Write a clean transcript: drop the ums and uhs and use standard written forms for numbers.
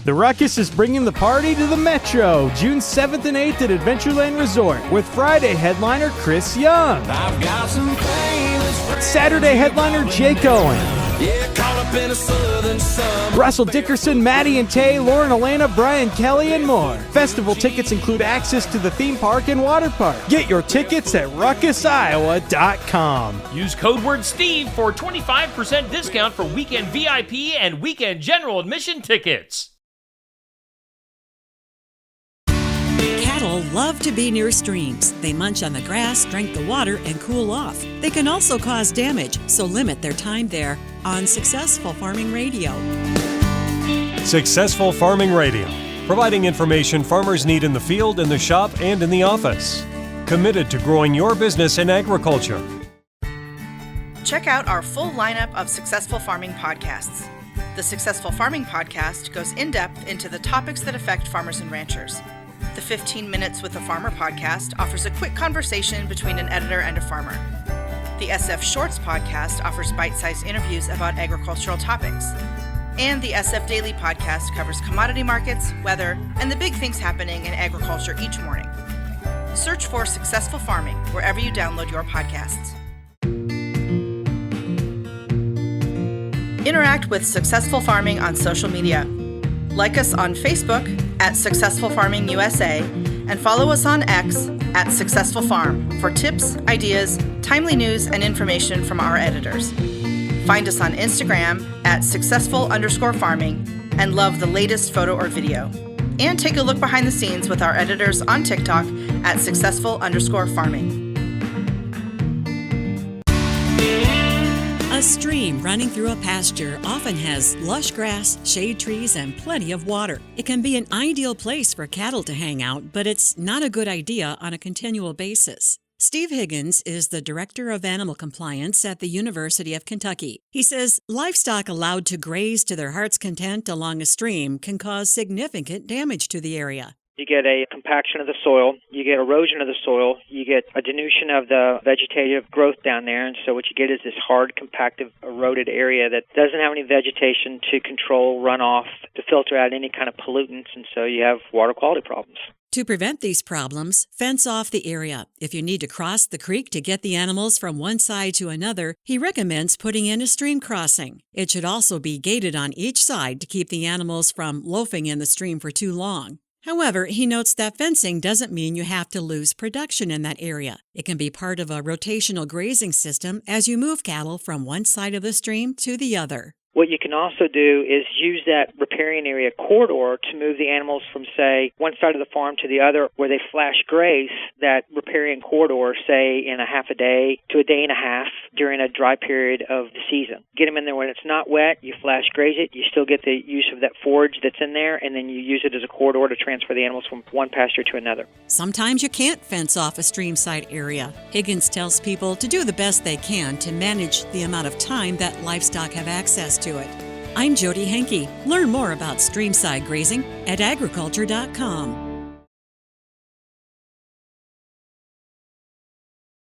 The Ruckus is bringing the party to the Metro, June 7th and 8th at Adventureland Resort, with Friday headliner Chris Young. I've got some Saturday headliner Jake Owen. Yeah, caught up in a southern summer. Russell Dickerson, Maddie and Tay, Lauren Elena, Brian Kelly, and more. Festival tickets include access to the theme park and water park. Get your tickets at ruckusiowa.com. Use code word Steve for 25% discount for weekend VIP and weekend general admission tickets. Cattle love to be near streams. They munch on the grass, drink the water, and cool off. They can also cause damage, so limit their time there. On Successful Farming Radio. Successful Farming Radio, providing information farmers need in the field, in the shop, and in the office. Committed to growing your business in agriculture. Check out our full lineup of Successful Farming podcasts. The Successful Farming podcast goes in-depth into the topics that affect farmers and ranchers. The 15 Minutes with a Farmer podcast offers a quick conversation between an editor and a farmer. The SF Shorts podcast offers bite-sized interviews about agricultural topics. And the SF Daily podcast covers commodity markets, weather, and the big things happening in agriculture each morning. Search for Successful Farming wherever you download your podcasts. Interact with Successful Farming on social media. Like us on Facebook at Successful Farming USA and follow us on X at Successful Farm for tips, ideas, timely news, and information from our editors. Find us on Instagram at successful_farming and love the latest photo or video. And take a look behind the scenes with our editors on TikTok at successful_farming. A stream running through a pasture often has lush grass, shade trees, and plenty of water. It can be an ideal place for cattle to hang out, but it's not a good idea on a continual basis. Steve Higgins is the Director of Animal Compliance at the University of Kentucky. He says livestock allowed to graze to their heart's content along a stream can cause significant damage to the area. You get a compaction of the soil, you get erosion of the soil, you get a diminution of the vegetative growth down there, and so what you get is this hard, compacted, eroded area that doesn't have any vegetation to control runoff, to filter out any kind of pollutants, and so you have water quality problems. To prevent these problems, fence off the area. If you need to cross the creek to get the animals from one side to another, he recommends putting in a stream crossing. It should also be gated on each side to keep the animals from loafing in the stream for too long. However, he notes that fencing doesn't mean you have to lose production in that area. It can be part of a rotational grazing system as you move cattle from one side of the stream to the other. What you can also do is use that riparian area corridor to move the animals from, say, one side of the farm to the other, where they flash graze that riparian corridor, say, in a half a day to a day and a half during a dry period of the season. Get them in there when it's not wet, you flash graze it, you still get the use of that forage that's in there, and then you use it as a corridor to transfer the animals from one pasture to another. Sometimes you can't fence off a streamside area. Higgins tells people to do the best they can to manage the amount of time that livestock have access to it. I'm Jody Henke. Learn more about streamside grazing at agriculture.com.